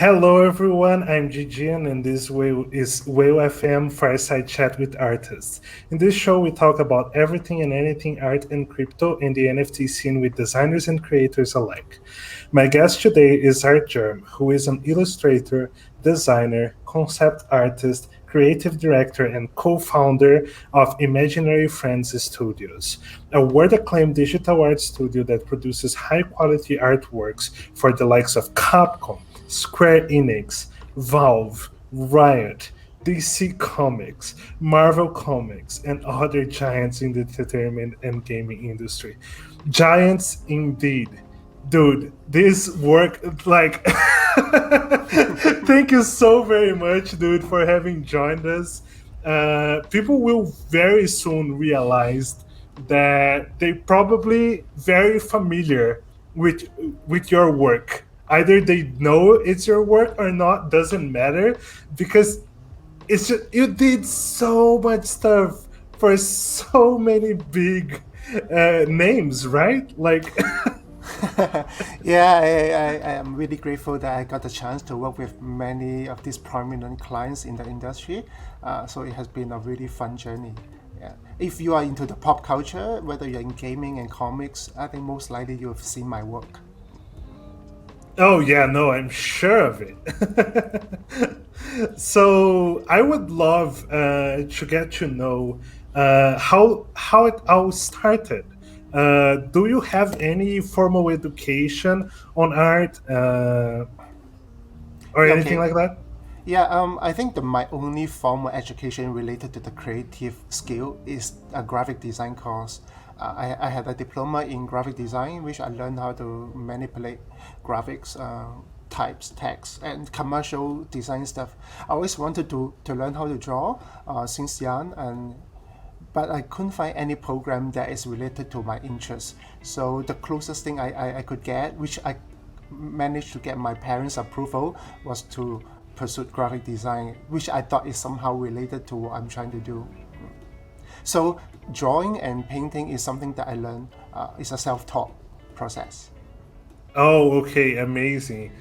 Hello, everyone. I'm Gian, and this is Whale FM Fireside Chat with Artists. In this show, we talk about everything and anything art and crypto in the NFT scene with designers and creators alike. My guest today is Artgerm, who is an illustrator, designer, concept artist, creative director, and co founder of Imaginary Friends Studios, a world acclaimed digital art studio that produces high quality artworks for the likes of Capcom. Square Enix, Valve, Riot, DC Comics, Marvel Comics, and other giants in the entertainment and gaming industry. Giants indeed. Dude, this work, like, thank you so very much, dude, for having joined us. People will very soon realize that they probably very familiar with with your work. Either they know it's your work or not, doesn't matter, because it's just you did so much stuff for so many big names, right? Like, Yeah, I am really grateful that I got the chance to work with many of these prominent clients in the industry. So it has been a really fun journey. Yeah. If you are into the pop culture, whether you're in gaming and comics, I think most likely you have seen my work. oh yeah, no, I'm sure of it. So I would love to get to know how it all started. Do you have any formal education on art or Yeah, anything okay. like that? Yeah, I think my only formal education related to the creative skill is a graphic design course. I had a diploma in graphic design, which I learned how to manipulate graphics, types, text, and commercial design stuff. I always wanted to learn how to draw since young, but I couldn't find any program that is related to my interests. So the closest thing I could get, which I managed to get my parents' approval, was to pursue graphic design, which I thought is somehow related to what I'm trying to do. So drawing and painting is something that I learned. It's a self-taught process. Oh, okay, amazing.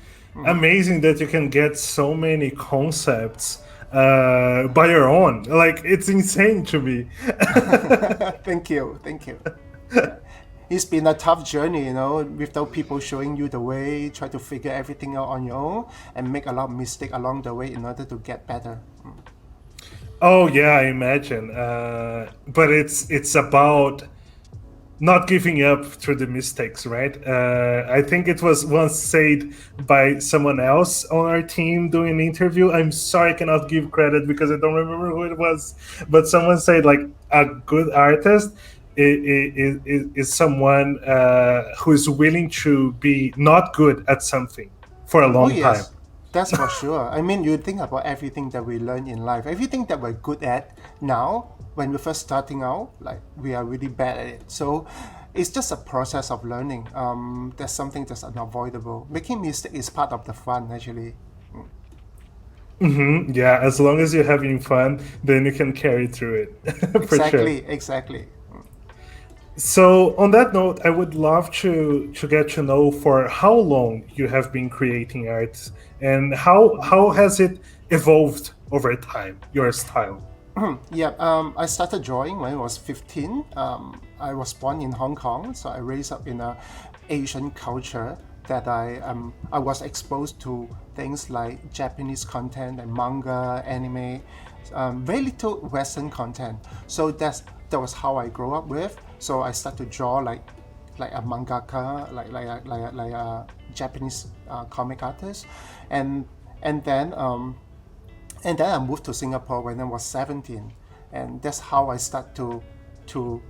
Amazing that you can get so many concepts by your own. Like, it's insane to me. Thank you, thank you. Yeah. It's been a tough journey, without people showing you the way, try to figure everything out on your own and make a lot of mistakes along the way in order to get better. Oh yeah, I imagine. But it's about not giving up through the mistakes, right? I think it was once said by someone else on our team doing an interview. I'm sorry, I cannot give credit because I don't remember who it was, but someone said like a good artist is someone who is willing to be not good at something for a Oh long time. yes, that's for sure. I mean, you think about everything that we learn in life, everything that we're good at now, when we're first starting out, like we are really bad at it. So it's just a process of learning. There's something that's unavoidable. Making mistake is part of the fun, actually. Yeah, as long as you're having fun, then you can carry through it for sure. Exactly, exactly. So, on that note, I would love to get to know for how long you have been creating art and how has it evolved over time, your style. Yeah, I started drawing when I was 15. I was born in Hong Kong, so I raised up in a Asian culture that I was exposed to things like Japanese content and manga, anime, very little Western content. So that was how I grew up with. So I started to draw like a mangaka, like a Japanese comic artist, and and then um, and then I moved to Singapore when I was 17, and that's how I start to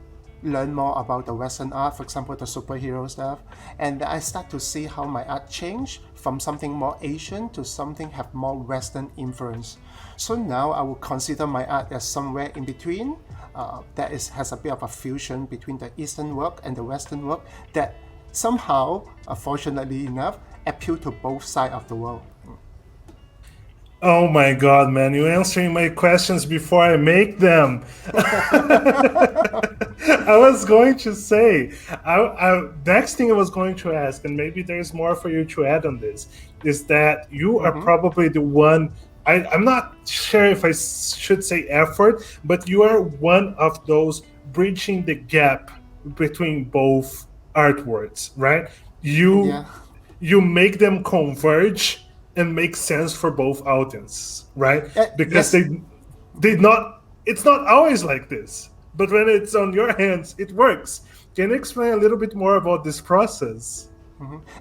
learn more about the Western art, for example, the superhero stuff, and I start to see how my art changed from something more Asian to something have more Western influence. So now I would consider my art as somewhere in between. That is has a bit of a fusion between the Eastern work and the Western work that somehow, fortunately enough, appeal to both sides of the world. Oh my God, man! You're answering my questions before I make them. I was going to say, next thing I was going to ask, and maybe there's more for you to add on this, is that you are Mm-hmm. probably the one. I'm not sure if I should say effort, but you are one of those bridging the gap between both artworks, right? Yeah. You you make them converge and make sense for both audiences, right? Because Yes. they not it's not always like this, but when it's on your hands, it works. Can you explain a little bit more about this process?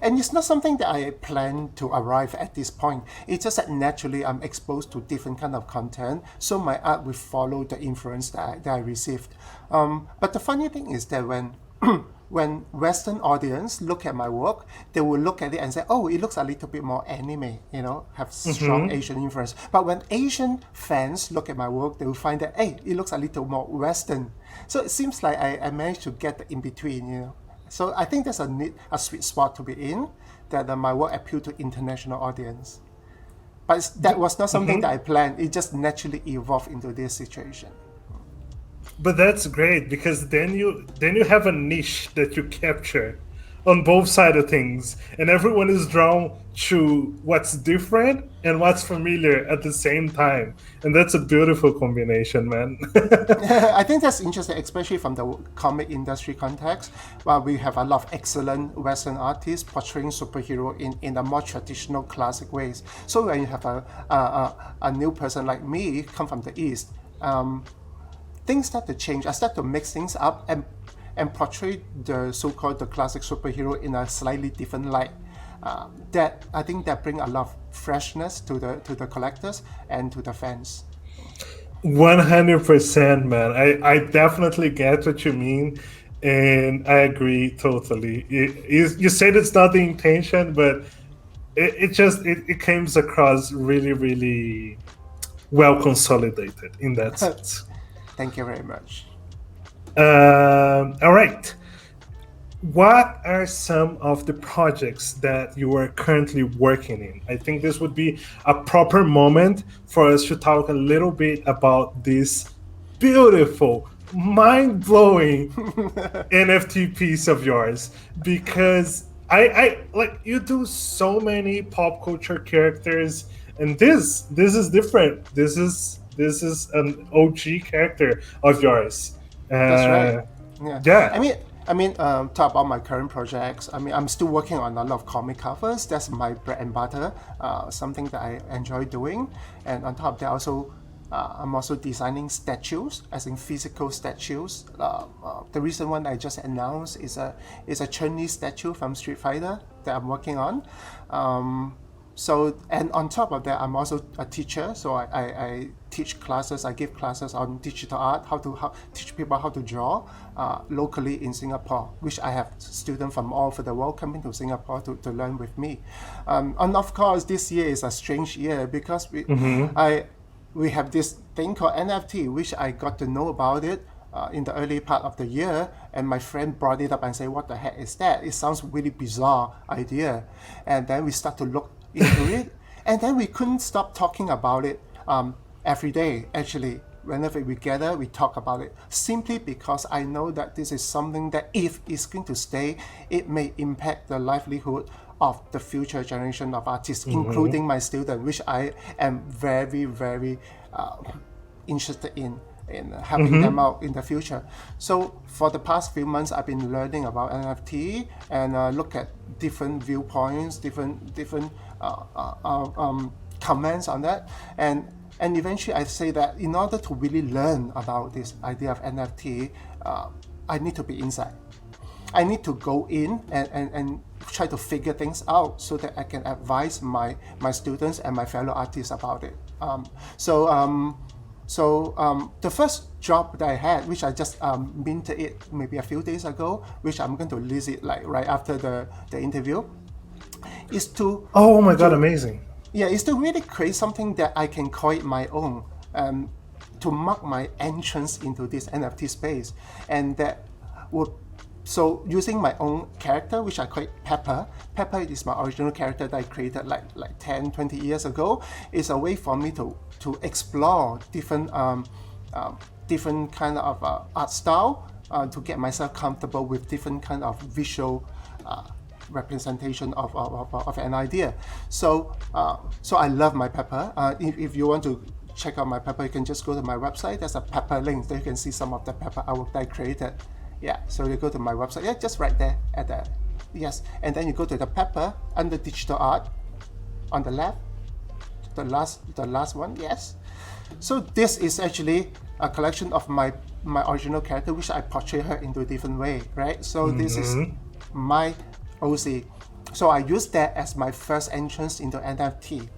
And it's not something that I plan to arrive at this point. It's just that naturally I'm exposed to different kind of content, so my art will follow the influence that I received. But the funny thing is that when Western audience look at my work, they will look at it and say, "Oh, it looks a little bit more anime, have strong Mm-hmm. Asian influence." But when Asian fans look at my work, they will find that, hey, it looks a little more Western. So it seems like I managed to get the in between. So I think that's a sweet spot to be in, that my work appeal to international audience. But that was not something that Mm-hmm. I planned. It just naturally evolved into this situation. But that's great because then you have a niche that you capture on both sides of things, and everyone is drawn to what's different and what's familiar at the same time, and that's a beautiful combination, man. I think that's interesting, especially from the comic industry context, where we have a lot of excellent Western artists portraying superhero in a more traditional, classic ways. So when you have a new person like me come from the East, things start to change. I start to mix things up and portray the so-called the classic superhero in a slightly different light. That I think that bring a lot of freshness to the collectors and to the fans. 100%, man. I definitely get what you mean, and I agree totally. You said it's not the intention, but it comes across really, really well consolidated in that sense. Thank you very much. All right. What are some of the projects that you are currently working in? I think this would be a proper moment for us to talk a little bit about this beautiful, mind blowing NFT piece of yours because I like you do so many pop culture characters, and this is different. This is an OG character of yours. That's right. Uh, Yeah. yeah. Talk about my current projects. I'm still working on a lot of comic covers. That's my bread and butter. Something that I enjoy doing. And on top of that, I'm also designing statues, as in physical statues. The recent one I just announced is a Chinese statue from Street Fighter that I'm working on. And on top of that, I'm also a teacher. So I teach classes. I give classes on digital art, how teach people how to draw locally in Singapore, which I have students from all over the world coming to Singapore to learn with me. And of course, this year is a strange year because Mm-hmm. we have this thing called NFT, which I got to know about it in the early part of the year, and my friend brought it up and said, "What the heck is that? It sounds really bizarre idea." And then we start to look into it, and then we couldn't stop talking about it every day. Actually, whenever we gather, we talk about it simply because I know that this is something that if it's going to stay, it may impact the livelihood of the future generation of artists, Mm-hmm. including my student, which I am very, very interested in helping them Mm-hmm. out in the future. So for the past few months, I've been learning about NFT and look at different viewpoints, different comments on that, and eventually I say that in order to really learn about this idea of NFT, I need to be inside. I need to go in and try to figure things out so that I can advise my students and my fellow artists about it. The first job that I had, which I just minted it maybe a few days ago, which I'm going to list it like right after the interview, is Oh my God, to amazing. yeah, is to really create something that I can call it my own, to mark my entrance into this NFT space, and that would so using my own character, which I call Pepper. Pepper is my original character that I created like 10, 20 years ago. It's a way for me to explore different kind of art style, to get myself comfortable with different kind of visual representation of an idea. So so I love my Pepper. If you want to check out my Pepper, you can just go to my website. There's a Pepper link. There you can see some of the Pepper artwork that I created. Yeah, so you go to my website. Yeah, just right there at the, yes. And then you go to the Pepper under digital art on the left. The last one, yes. So this is actually a collection of my original character, which I portray her into a different way, right? So this is my OC. So I use that as my first entrance into NFT.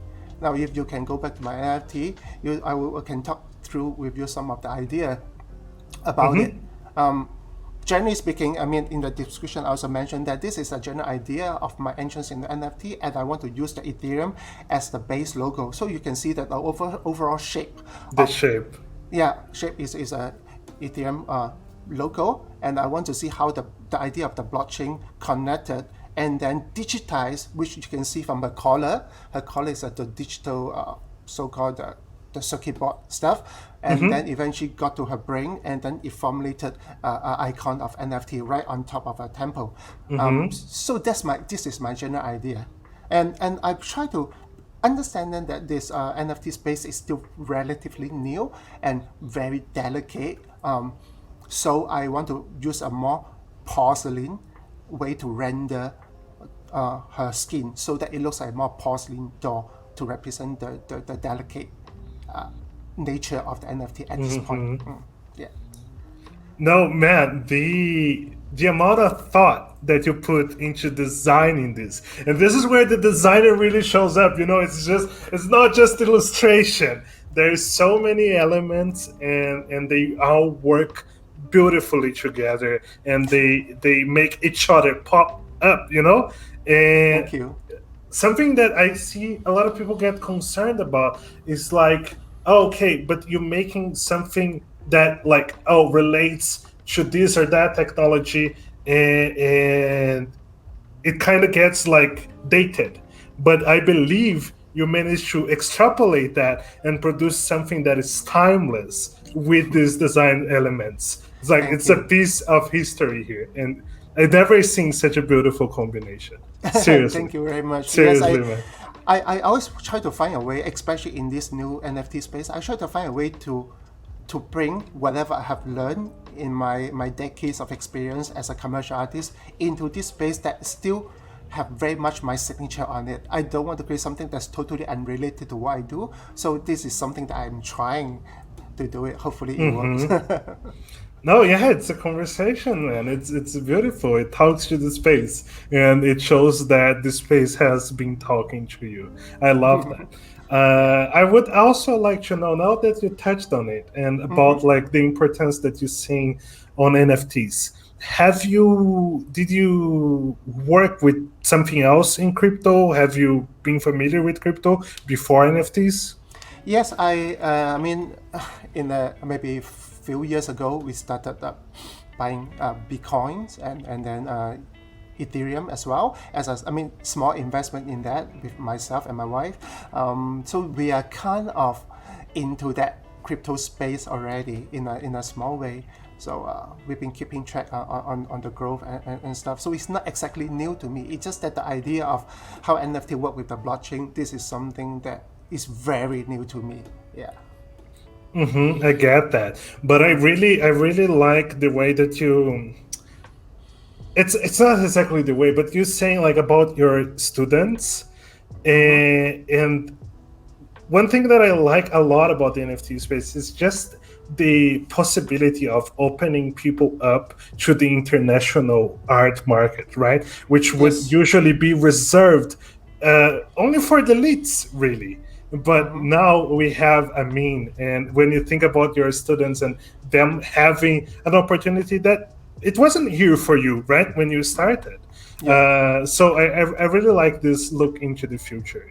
Now, if you can go back to my NFT, I can talk through with you some of the idea about it. Generally speaking, I mean, in the description, I also mentioned that this is a general idea of my entrance in the NFT, and I want to use the Ethereum as the base logo. So you can see that the overall shape. Shape. Yeah, shape is a Ethereum logo, and I want to see how the idea of the blockchain connected and then digitized, which you can see from her collar. Her collar is the digital, so-called the circuit board stuff, and then eventually got to her brain, and then it formulated an icon of NFT right on top of her temple. So this is my general idea, and I've tried to understanding that this NFT space is still relatively new and very delicate. So I want to use a more porcelain way to render her skin, so that it looks like a more porcelain doll to represent the delicate nature of the NFT at this point. Yeah. No, man, the amount of thought that you put into designing this, and this is where the designer really shows up. You know, it's not just illustration. There's so many elements, and they all work beautifully together, and they make each other pop up. You know, and Thank you. something that I see a lot of people get concerned about is like, okay, but you're making something that like, oh, relates to this or that technology, and it kind of gets like dated. But I believe you managed to extrapolate that and produce something that is timeless with these design elements. It's like Thank it's a you. piece of history here, and I've never seen such a beautiful combination. Seriously. Thank you very much. Seriously, Yes, man. I always try to find a way, especially in this new NFT space. I try to find a way to bring whatever I have learned in my decades of experience as a commercial artist into this space that still have very much my signature on it. I don't want to create something that's totally unrelated to what I do. So this is something that I'm trying to do it. Hopefully it works. No, yeah, it's a conversation, man. It's beautiful. It talks to the space, and it shows that the space has been talking to you. I love that. I would also like to know, now that you touched on it, and about like the importance that you're seeing on NFTs. Did you work with something else in crypto? Have you been familiar with crypto before NFTs? Yes, I mean, in maybe few years ago, we started buying Bitcoins and then Ethereum as well, as I mean, small investment in that with myself and my wife. So we are kind of into that crypto space already in a small way. So we've been keeping track on the growth and stuff. So it's not exactly new to me. It's just that the idea of how NFT work with the blockchain, this is something that is very new to me. Yeah. I get that, but I really like the way that you. It's not exactly the way, but you're saying like about your students, and one thing that I like a lot about the NFT space is just the possibility of opening people up to the international art market, right? Which would Yes. usually be reserved only for the elites, really. But now we have a mean, and when you think about your students and them having an opportunity that it wasn't here for you, right, when you started. Yeah. So I really like this look into the future.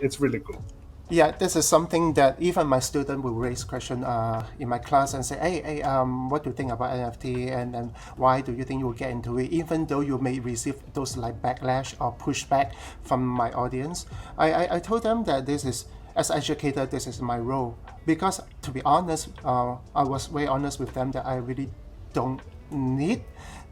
It's really cool. Yeah, this is something that even my student will raise question in my class and say, hey, what do you think about NFT, and why do you think you will get into it? Even though you may receive those like backlash or pushback from my audience, I told them that this is, as educator, this is my role. Because to be honest, I was very honest with them that I really don't need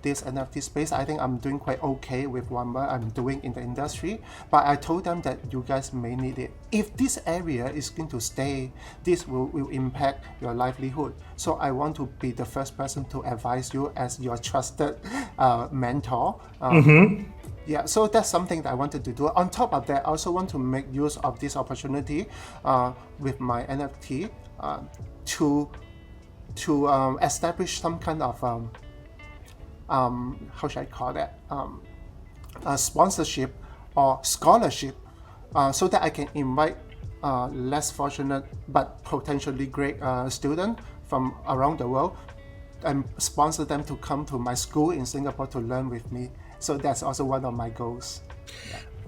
this NFT space. I think I'm doing quite okay with what I'm doing in the industry, but I told them that you guys may need it. If this area is going to stay, this will impact your livelihood. So I want to be the first person to advise you as your trusted mentor. Yeah, so that's something that I wanted to do. On top of that, I also want to make use of this opportunity with my NFT to establish some kind of how should I call that, a sponsorship or scholarship, so that I can invite less fortunate but potentially great students from around the world and sponsor them to come to my school in Singapore to learn with me. So that's also one of my goals.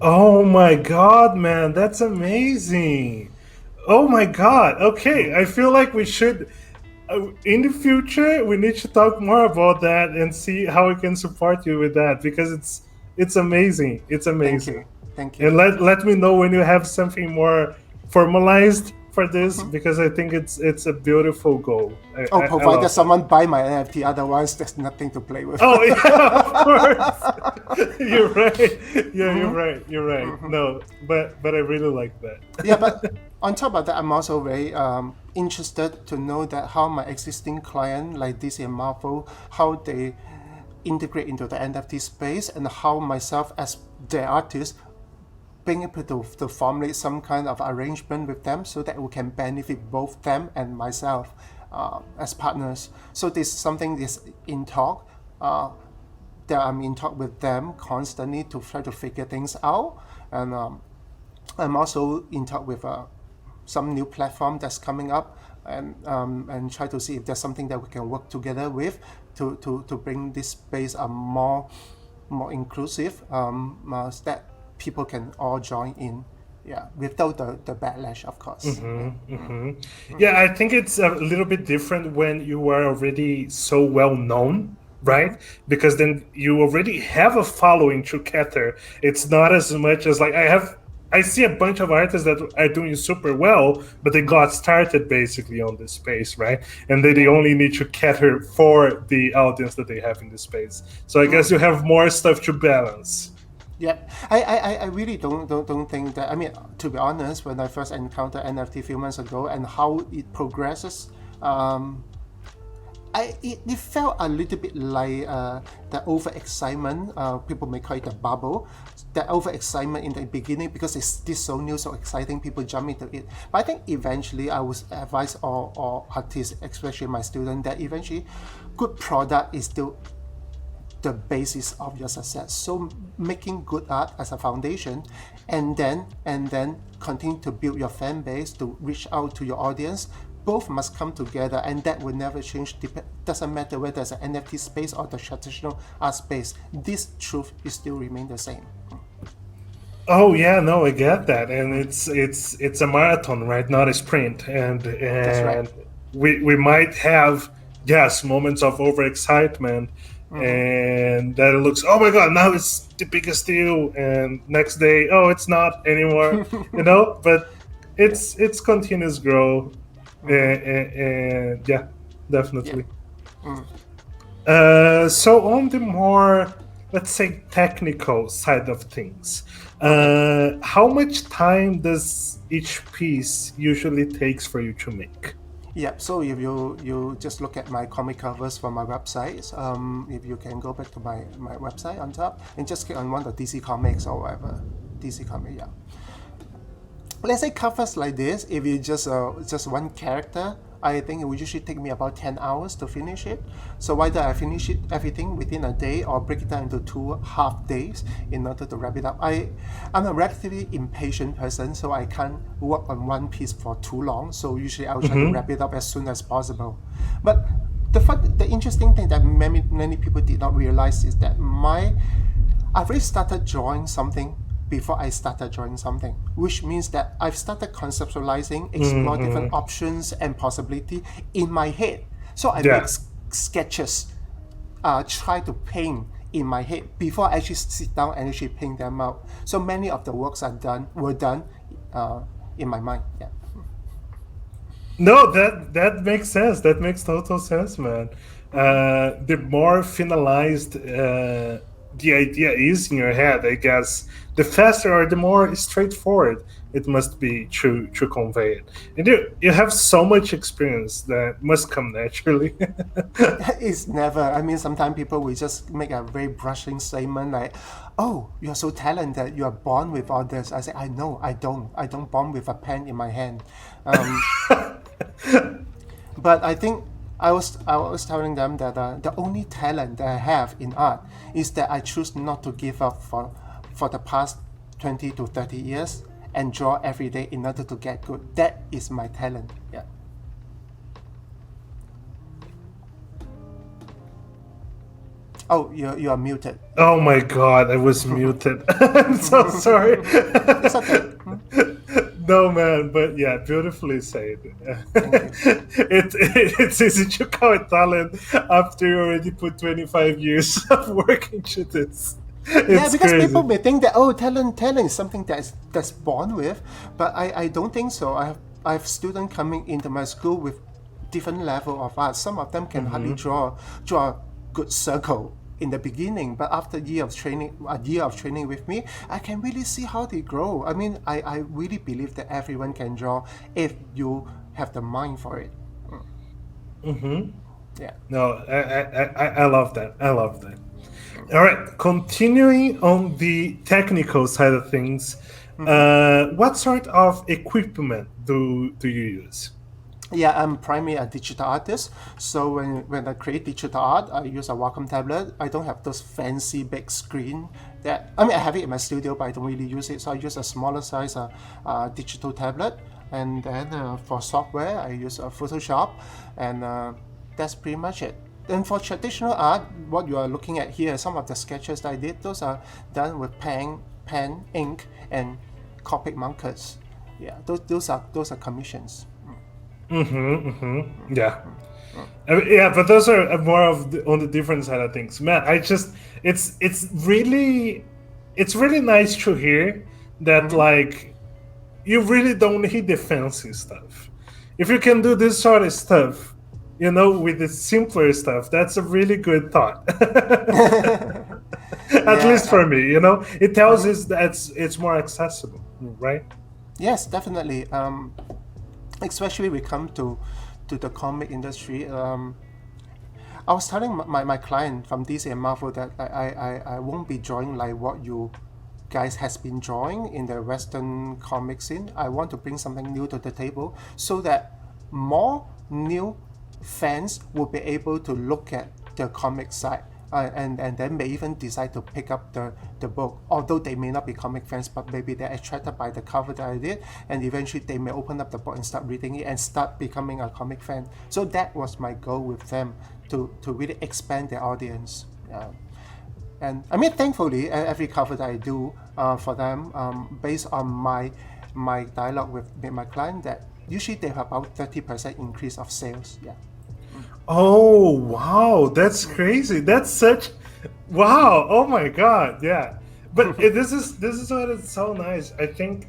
Oh my God, man, that's amazing. Oh my God. Okay, I feel like we should, in the future, we need to talk more about that and see how we can support you with that, because it's amazing. It's Thank amazing. you. Thank you. And let me know when you have something more formalized for this, because I think it's a beautiful goal. Oh, I provided love it. someone buy my NFT, otherwise there's nothing to play with. Oh yeah, of course. You're right. Yeah, you're right. You're right. No, but I really like that. Yeah, but on top of that, I'm also very interested to know that how my existing client like DC and Marvel, how they integrate into the NFT space, and how myself as the artist being able to formulate some kind of arrangement with them so that we can benefit both them and myself as partners. So this is something that's in talk. That I'm in talk with them constantly to try to figure things out, and I'm also in talk with some new platform that's coming up, and try to see if there's something that we can work together with to bring this space more inclusive, that people can all join in. Yeah, without the backlash, of course. Yeah, I think it's a little bit different when you are already so well known, right? Because then you already have a following through Kether. It's not as much as like I see a bunch of artists that are doing super well, but they got started basically on this space, right? And they only need to cater for the audience that they have in this space. So I guess you have more stuff to balance. Yeah, I really don't think that. I mean, to be honest, when I first encountered NFT a few months ago and how it progresses, it felt a little bit like the overexcitement. People may call it a bubble. That overexcitement in the beginning, because it's this so new, so exciting, people jump into it. But I think eventually I would advise all artists, especially my students, that eventually good product is still the basis of your success. So making good art as a foundation, and then continue to build your fan base to reach out to your audience. Both must come together, and that will never change. Doesn't matter whether it's an NFT space or the traditional art space. This truth is still remain the same. Oh yeah, no, I get that, and it's a marathon, right? Not a sprint, and That's right. we might have, yes, moments of overexcitement, and that it looks, oh my God, now it's the biggest deal, and next day, oh, it's not anymore, But it's continuous growth, and yeah, definitely. So on the more, let's say, technical side of things, how much time does each piece usually takes for you to make? Yeah, so if you just look at my comic covers from my websites, if you can go back to my website on top and just click on one of the DC Comics or whatever, DC Comic, yeah. Let's say covers like this, if you just one character, I think it will usually take me about 10 hours to finish it. So why do I finish it everything within a day or break it down into 2 half days in order to wrap it up? I'm a relatively impatient person, so I can't work on one piece for too long. So usually I'll try to wrap it up as soon as possible. But the interesting thing that many people did not realize is that I've already started drawing something before I started drawing something, which means that I've started conceptualizing, explore different options and possibility in my head. So I make Yeah. sketches, try to paint in my head before I actually sit down and actually paint them out. So many of the works were done in my mind. Yeah. No, that makes sense. That makes total sense, man. The more finalized the idea is in your head, I guess, the faster or the more straightforward it must be to convey it. And you have so much experience that must come naturally. It's never. I mean, sometimes people will just make a very brushing statement like, "Oh, you're so talented. You are born with all this." I say, "I know. I don't. I don't born with a pen in my hand." But I think I was telling them that the only talent that I have in art is that I choose not to give up for the past 20 to 30 years and draw every day in order to get good. That is my talent. Yeah. Oh, you are muted. Oh my god, I was muted. I'm so sorry. It's okay. No, man, but yeah, beautifully said. Thank you. It's easy to call it talent after you already put 25 years of work into this. Yeah, It's because people crazy. may think that talent is something that's born with, but I don't think so. I have students coming into my school with different level of art. Some of them can hardly draw a good circle in the beginning, but after a year of training with me, I can really see how they grow. I mean, I really believe that everyone can draw if you have the mind for it. Yeah. No, I love that. I love that. All right, continuing on the technical side of things, what sort of equipment do you use? Yeah, I'm primarily a digital artist. So when I create digital art, I use a Wacom tablet. I don't have those fancy big screen that I mean I have it in my studio, but I don't really use it. So I use a smaller size digital tablet. And then for software, I use Photoshop, and that's pretty much it. And for traditional art, what you are looking at here, some of the sketches that I did, those are done with pen, ink, and Copic markers. Yeah, those are commissions. Yeah. Yeah, but those are more of on the different side of things. Man, it's really nice to hear that like you really don't need the fancy stuff. If you can do this sort of stuff, with the simpler stuff, that's a really good thought. At least Yeah. for me, it tells us that it's more accessible, right? Yes, definitely. Especially we come to the comic industry. I was telling my client from DC and Marvel that I won't be drawing like what you guys has been drawing in the Western comic scene. I want to bring something new to the table so that more new fans will be able to look at the comic side. And then may even decide to pick up the book, although they may not be comic fans, but maybe they're attracted by the cover that I did, and eventually they may open up the book and start reading it and start becoming a comic fan. So that was my goal with them, to really expand their audience. And I mean, thankfully, every cover that I do for them, based on my dialogue with my client, that usually they have about 30% increase of sales. Yeah. Oh wow, that's crazy. That's such wow. Oh my god, yeah. But this is what is so nice. I think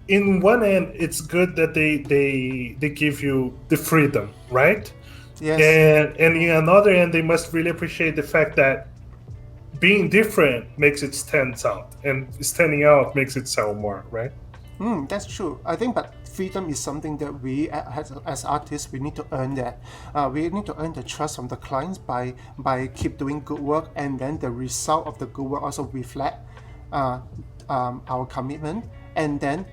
in one end it's good that they give you the freedom, right? Yes. And in another end they must really appreciate the fact that being different makes it stand out, and standing out makes it sell more, right? That's true. I think, but freedom is something that we, as artists, we need to earn that. We need to earn the trust from the clients by keep doing good work, and then the result of the good work also reflect our commitment, and then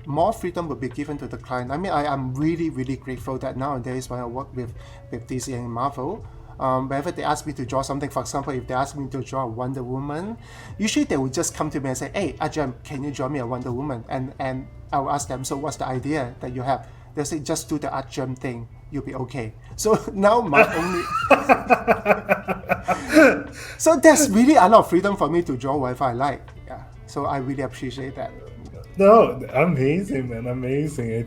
more freedom will be given to the client. I mean, I am really, really grateful that nowadays when I work with DC and Marvel, whenever they ask me to draw something, for example, if they ask me to draw a Wonder Woman, usually they will just come to me and say, "Hey, Artgerm, can you draw me a Wonder Woman?" And I will ask them, "So what's the idea that you have?" They say, "Just do the Artgerm thing, you'll be okay." So now my only so there's really a lot of freedom for me to draw whatever I like. Yeah. So I really appreciate that. No, amazing, man, amazing. I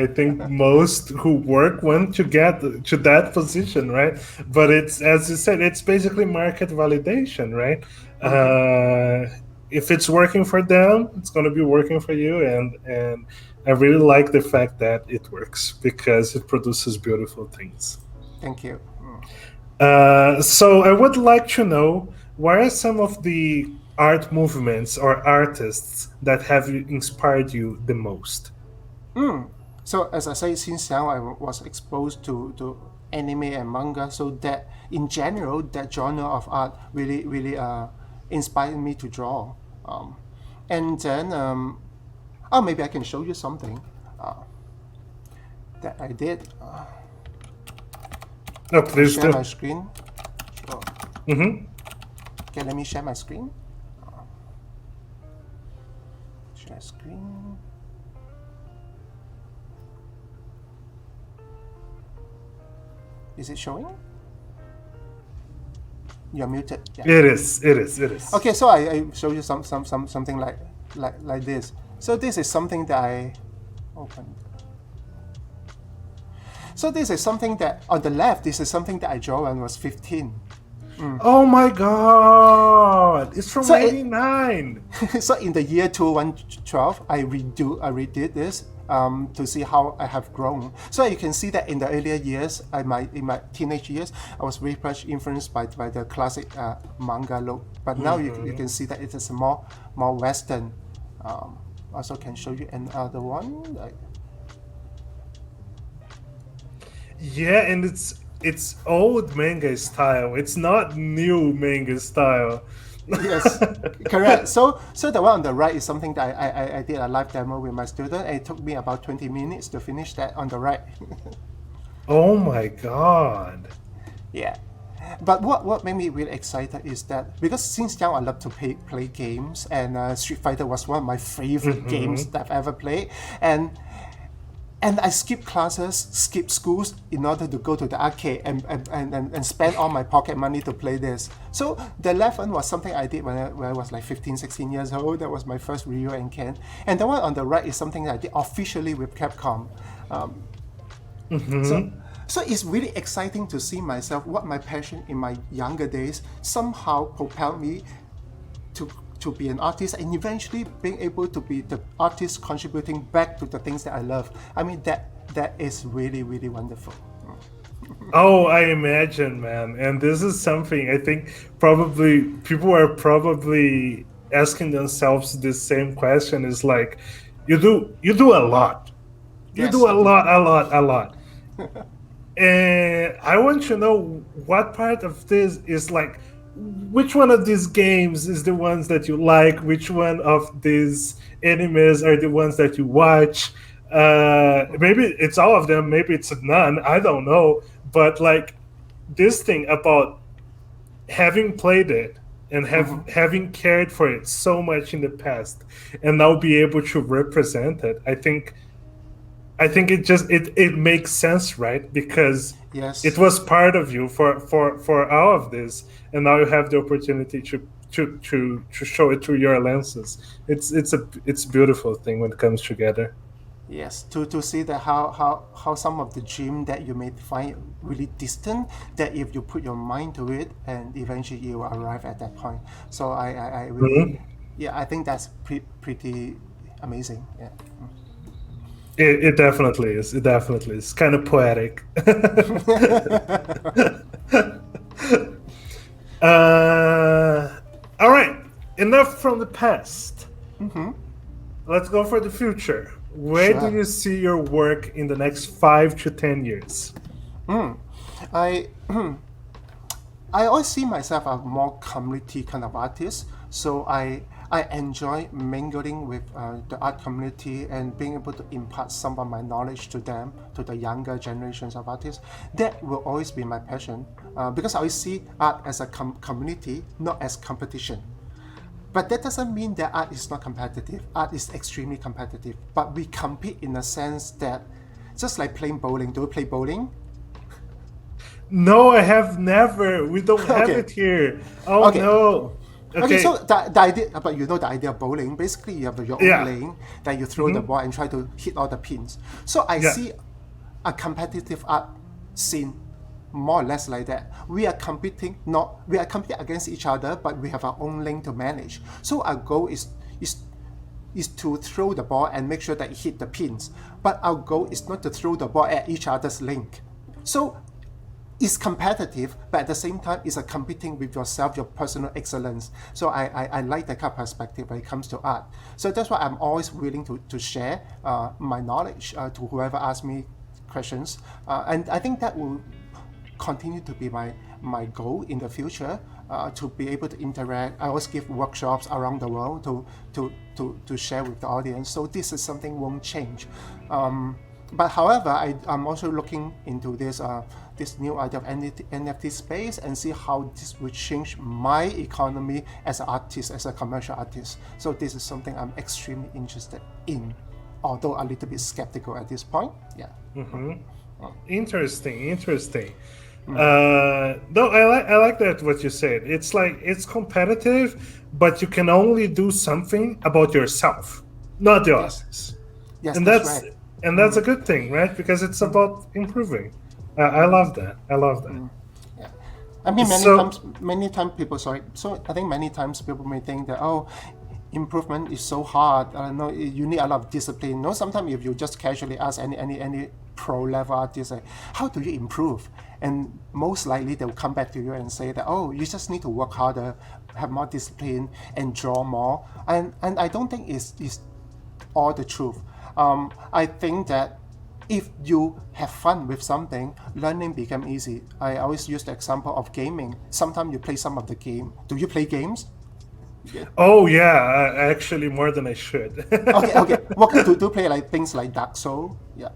think most who work want to get to that position, right? But it's, as you said, it's basically market validation, right? Mm-hmm. If it's working for them, it's going to be working for you, and I really like the fact that it works because it produces beautiful things. Thank you. So I would like to know, what are some of the art movements or artists that have inspired you the most? So as I say, since young I was exposed to anime and manga, so that in general that genre of art really inspired me to draw. Um, and then oh, maybe I can show you something that I did. No, Can I please share my do. screen? Sure. Mm-hmm. Okay, let me share my screen. Share screen. Is it showing? You're muted. Yeah. It is. It is. It is. Okay, so I show you something like this. So this is something that I opened. So this is something that on the left. This is something that I drew when I was 15. Oh my God! It's from So it, '99. so in the year 2012, I redid this to see how I have grown. So you can see that in the earlier years, in my teenage years, I was very much influenced by the classic manga look. But now you can see that it is more Western. Also can show you another one. Yeah, and it's old manga style. It's not new manga style. Yes, correct. So the one on the right is something that I did a live demo with my student, and it took me about 20 minutes to finish that on the right. Oh my God! Yeah. But what made me really excited is that because since young I love to play games, and Street Fighter was one of my favorite games that I've ever played, and I skipped classes, skipped schools in order to go to the arcade and spend all my pocket money to play this. So the left one was something I did when I was like 15, 16 years old. That was my first Ryu and Ken. And the one on the right is something that I did officially with Capcom. So it's really exciting to see myself, what my passion in my younger days somehow propelled me to be an artist, and eventually being able to be the artist contributing back to the things that I love. I mean, that is really, really wonderful. Oh, I imagine, man. And this is something I think probably people are probably asking themselves the same question. Is like, you do a lot. You Yes, do a I do. lot, a lot, a lot. And I want to know what part of this is like, which one of these games is the ones that you like? Which one of these animes are the ones that you watch? Maybe it's all of them. Maybe it's none. I don't know. But like this thing about having played it and having cared for it so much in the past, and now be able to represent it, I think it makes sense, right? Because it Yes. was part of you for all of this, and now you have the opportunity to show it through your lenses. It's a beautiful thing when it comes together. Yes, to see that how some of the dream that you may find really distant, that if you put your mind to it, and eventually you will arrive at that point. So I really, Mhm. yeah, I think that's pretty amazing. Yeah. It definitely is. It definitely is. Kind of poetic. All right. Enough from the past. Let's go for the future. Where do Sure. you see your work in the next 5 to 10 years? I I always see myself as more community kind of artist. So I enjoy mingling with the art community and being able to impart some of my knowledge to them, to the younger generations of artists. That will always be my passion because I always see art as a community, not as competition. But that doesn't mean that art is not competitive. Art is extremely competitive. But we compete in a sense that, just like playing bowling. Do you play bowling? No, I have never. We don't have Okay. it here. Oh Okay. no. Okay, Okay. so the idea, but you know the idea of bowling, basically you have your own Yeah. lane that you throw the ball and try to hit all the pins. So I Yeah. see a competitive art scene more or less like that. We are competing against each other, but we have our own lane to manage. So our goal is to throw the ball and make sure that it hit the pins. But our goal is not to throw the ball at each other's link. So it's competitive, but at the same time, it's a competing with yourself, your personal excellence. So I like that kind of perspective when it comes to art. So that's why I'm always willing to share my knowledge to whoever asks me questions. And I think that will continue to be my goal in the future, to be able to interact. I always give workshops around the world to share with the audience. So this is something won't change. But however, I'm also looking into this new idea of NFT space and see how this will change my economy as an artist, as a commercial artist. So this is something I'm extremely interested in, although a little bit skeptical at this point. Yeah. Interesting. No, I like that what you said. It's like it's competitive, but you can only do something about yourself, not the Yes. others. Yes, And that's that's right. and that's a good thing, right? Because it's about improving. I love that. I love that. Yeah. I mean, So many times people, sorry. So I think many times people may think that, oh, improvement is so hard. No, you need a lot of discipline. No, sometimes if you just casually ask any pro level artist, like, how do you improve? And most likely they'll come back to you and say that, oh, you just need to work harder, have more discipline, and draw more. And I don't think it's all the truth. I think that if you have fun with something, learning become easy. I always use the example of gaming. Sometimes you play some of the game. Do you play games? oh yeah, actually more than I should. Okay. What do you play like things like Dark Soul? Yeah.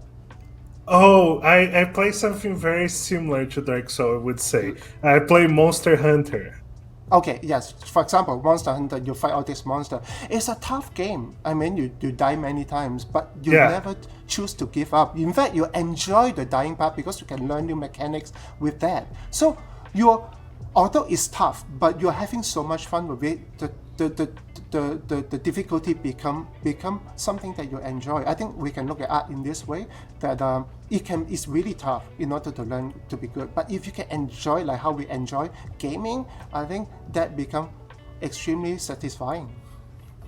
Oh, I play something very similar to Dark Soul, I would say. I play Monster Hunter. Okay, yes. For example, Monster Hunter, you fight all this monster. It's a tough game. I mean, you die many times, but you Yeah. never choose to give up. In fact, you enjoy the dying part because you can learn new mechanics with that. So although it's tough, but you're having so much fun with it. The difficulty become something that you enjoy. I think we can look at art in this way, that it's really tough in order to learn to be good. But if you can enjoy like how we enjoy gaming, I think that become extremely satisfying.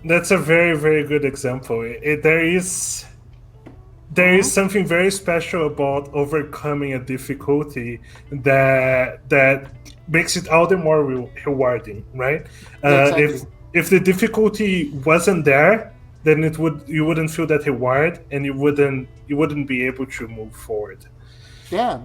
That's a very, very good example. There is something very special about overcoming a difficulty that makes it all the more rewarding, right? Yeah, If exactly. the difficulty wasn't there, then you wouldn't feel that reward, and you wouldn't be able to move forward. Yeah,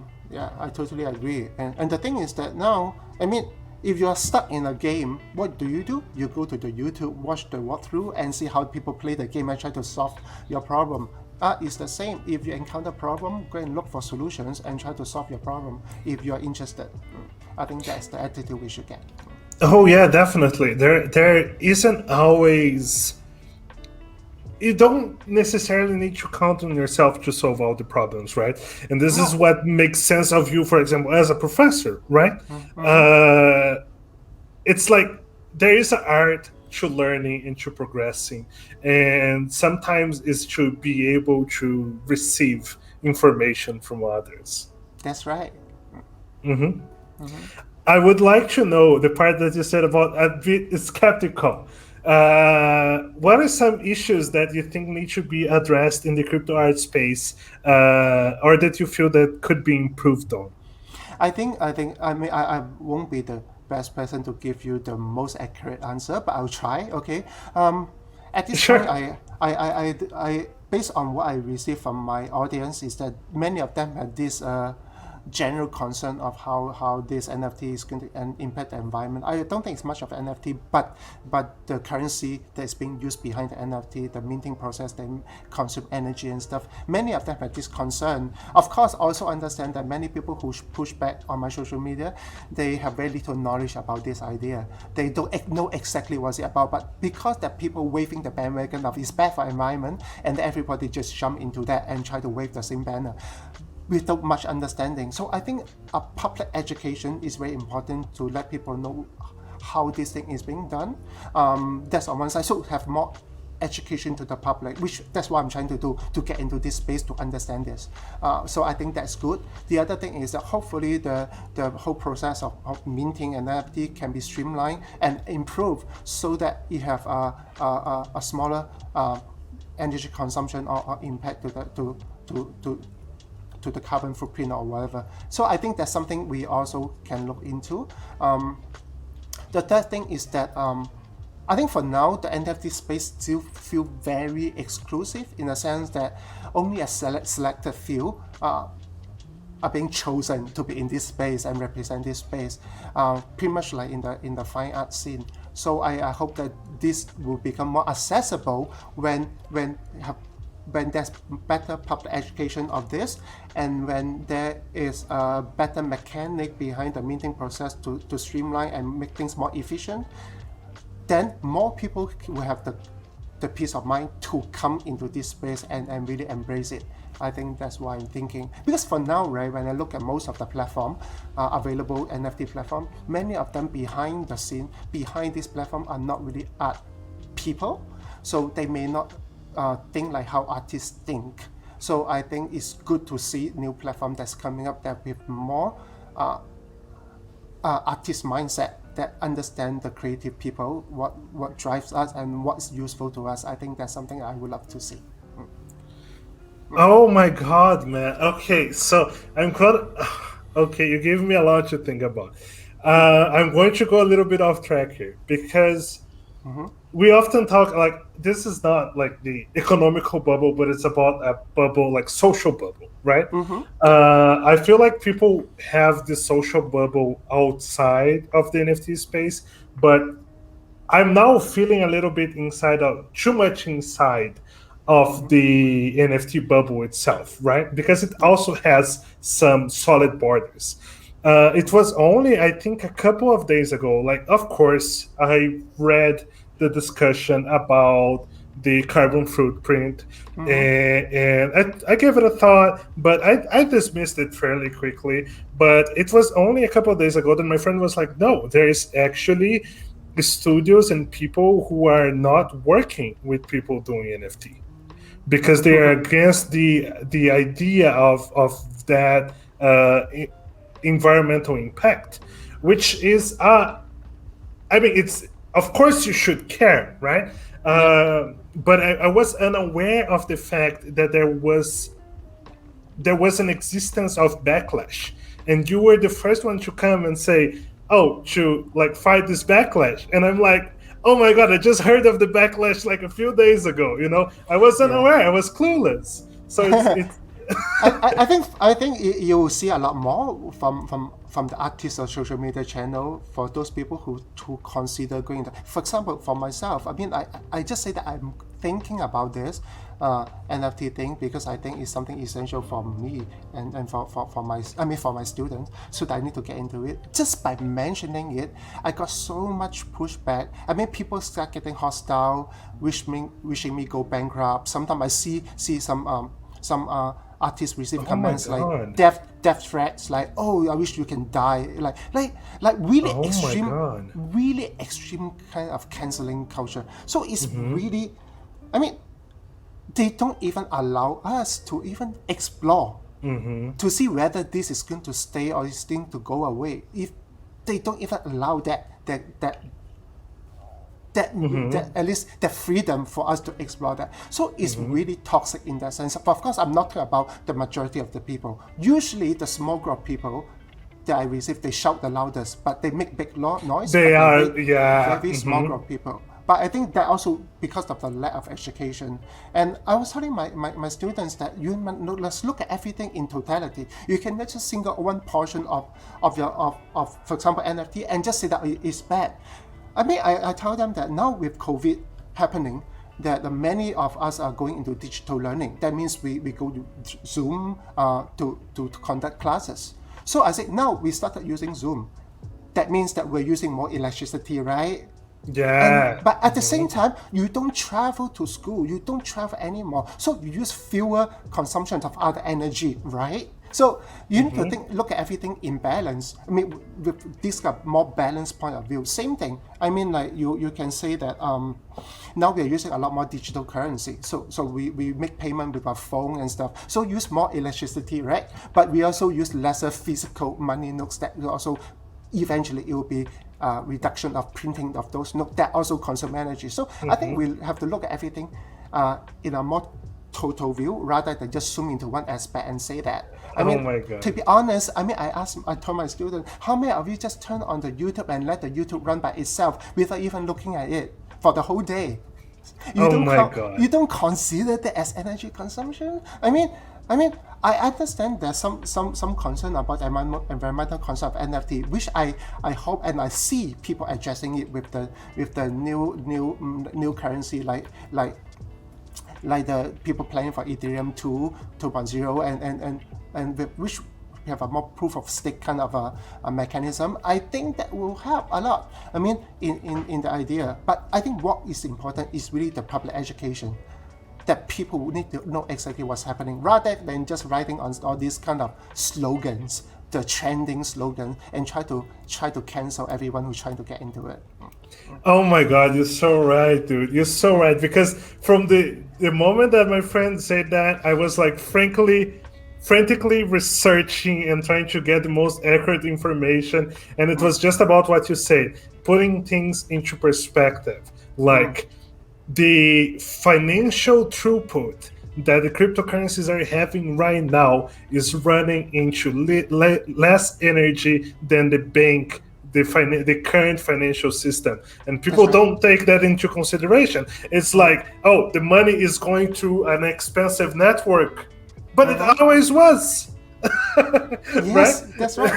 I totally agree. And the thing is that now, I mean, if you are stuck in a game, what do? You go to the YouTube, watch the walkthrough, and see how people play the game and try to solve your problem. Art is the same. If you encounter problem, go and look for solutions and try to solve your problem if you are interested. I think that's the attitude we should get. Oh yeah, definitely. There isn't always. You don't necessarily need to count on yourself to solve all the problems, right? And this is No. what makes sense of you, for example, as a professor, right? It's like there is an art to learning and to progressing, and sometimes it's to be able to receive information from others. That's right. I would like to know the part that you said about a bit skeptical. What are some issues that you think need to be addressed in the crypto art space, or that you feel that could be improved on? I mean I won't be the best person to give you the most accurate answer, but I'll try. Okay. At this point, Sure. I based on what I receive from my audience is that many of them have this general concern of how this NFT is going to impact the environment. I don't think it's much of NFT, but the currency that is being used behind the NFT, the minting process, they consume energy and stuff. Many of them have this concern. Of course, also understand that many people who push back on my social media, they have very little knowledge about this idea. They don't know exactly what it's about, but because there are people waving the bandwagon of it's bad for environment, and everybody just jump into that and try to wave the same banner without much understanding. So I think a public education is very important to let people know how this thing is being done. That's on one side. So have more education to the public, which that's what I'm trying to do, to get into this space to understand this. So I think that's good. The other thing is that hopefully the whole process of minting an NFT can be streamlined and improved so that you have a smaller energy consumption or impact to the carbon footprint or whatever. So I think that's something we also can look into. The third thing is that I think for now, the NFT space still feel very exclusive in the sense that only a selected few are being chosen to be in this space and represent this space, pretty much like in the fine art scene. So I hope that this will become more accessible when there's better public education of this, and when there is a better mechanic behind the minting process to streamline and make things more efficient. Then more people will have the peace of mind to come into this space and really embrace it. I think that's why I'm thinking. Because for now, right, when I look at most of the platform, available NFT platform, many of them behind the scene, behind this platform are not really art people. So they may not think like how artists think. So I think it's good to see new platform that's coming up that with more artist mindset, that understand the creative people, what drives us and what's useful to us. I think that's something I would love to see. Oh my God, man. Okay, so I'm quite. Okay, you gave me a lot to think about. I'm going to go a little bit off track here because we often talk like this is not like the economical bubble, but it's about a bubble, like social bubble, right? I feel like people have this social bubble outside of the NFT space, but I'm now feeling a little bit inside of too much inside of the NFT bubble itself, right? Because it also has some solid borders. It was only, I think, a couple of days ago. Like, of course, I read the discussion about the carbon footprint, and I gave it a thought, but I dismissed it fairly quickly. But it was only a couple of days ago that my friend was like, "No, there is actually studios and people who are not working with people doing NFT." Because they are against the idea of that environmental impact, which is I mean, it's of course you should care, right? But I was unaware of the fact that there was an existence of backlash, and you were the first one to come and say, "Oh, to like fight this backlash," and I'm like, "Oh my God, I just heard of the backlash like a few days ago." I wasn't aware. I was clueless. So it's I think you will see a lot more from the artists or social media channel for those people who consider going into. For example, for myself, I mean, I just say that I'm thinking about this NFT thing because I think it's something essential for me and for my students, so that I need to get into it. Just by mentioning it, I got so much pushback. I mean, people start getting hostile, wishing me go bankrupt. Sometimes I see some artists receive comments like death threats, like, "Oh, I wish you can die," like really really extreme kind of canceling culture. So it's really, I mean, they don't even allow us to even explore to see whether this is going to stay or is going to go away. If they don't even allow that at least the freedom for us to explore that. So it's really toxic in that sense. But of course, I'm not talking about the majority of the people. Usually the small group of people that I receive, they shout the loudest, but they make big noise. They are, very small group of people. But I think that also because of the lack of education. And I was telling my students that let's look at everything in totality. You can not just single one portion of for example, NFT and just say that it's bad. I mean, I tell them that now with COVID happening, that many of us are going into digital learning. That means we go to Zoom to conduct classes. So I said, now we started using Zoom. That means that we're using more electricity, right? Yeah. But at the same time, you don't travel to school. You don't travel anymore. So you use fewer consumption of other energy, right? So you need to look at everything in balance. I mean, with this kind of more balanced point of view. Same thing. I mean, like you can say that now we are using a lot more digital currency. So we make payment with our phone and stuff. So use more electricity, right? But we also use lesser physical money notes that will also eventually it will be reduction of printing of those notes that also consume energy. So I think we have to look at everything in a more total view rather than just zoom into one aspect and say that. I mean, my God. to be honest, I mean, I told my students, how many of you just turn on the YouTube and let the YouTube run by itself without even looking at it for the whole day? God. You don't consider that as energy consumption? I mean, I understand there's some concern about environmental concern of NFT, which I hope and I see people addressing it with the new currency like the people planning for Ethereum 2.0 and with which we have a more proof of stake kind of a mechanism. I think that will help a lot. I mean, in the idea, but I think what is important is really the public education, that people need to know exactly what's happening rather than just writing on all these kind of slogans, the trending slogan, and try to cancel everyone who's trying to get into it. Oh my God, you're so right, dude. You're so right. Because from the moment that my friend said that, I was like frantically researching and trying to get the most accurate information. And it was just about what you said, putting things into perspective. Like the financial throughput that the cryptocurrencies are having right now is running into less energy than the bank, the current financial system, and people don't take that into consideration. It's like, oh, the money is going through an expensive network, but it always was. Yes, right? that's right.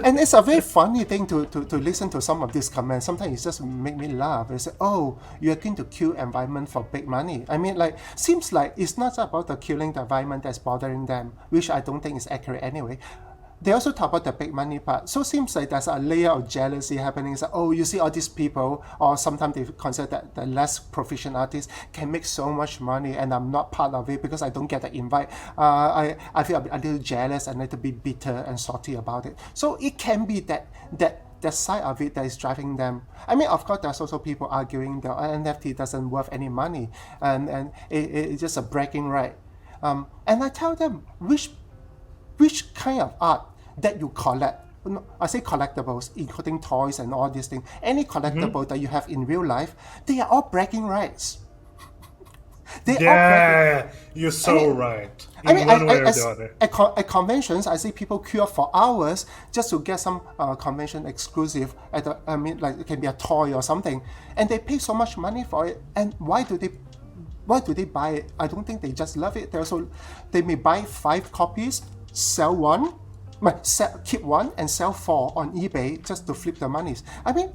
And it's a very funny thing to listen to some of these comments. Sometimes it just make me laugh. They say, oh, you're going to kill environment for big money. I mean, like, seems like it's not about the killing the environment that's bothering them, which I don't think is accurate anyway. They also talk about the big money part. So it seems like there's a layer of jealousy happening. It's like, oh, you see all these people, or sometimes they consider that the less proficient artists can make so much money and I'm not part of it because I don't get the invite. I feel a little jealous and a little bit bitter and salty about it. So it can be that side of it that is driving them. I mean, of course, there's also people arguing that NFT doesn't worth any money and it's just a bragging right. And I tell them, which kind of art that you collect, I say collectibles, including toys and all these things, any collectible that you have in real life, they are all bragging rights. You're so right. At conventions, I see people queue up for hours just to get some convention exclusive. Like it can be a toy or something, and they pay so much money for it. And why do they buy it? I don't think they just love it. They may buy 5 copies, sell one, keep one and sell 4 on eBay just to flip the monies. I mean,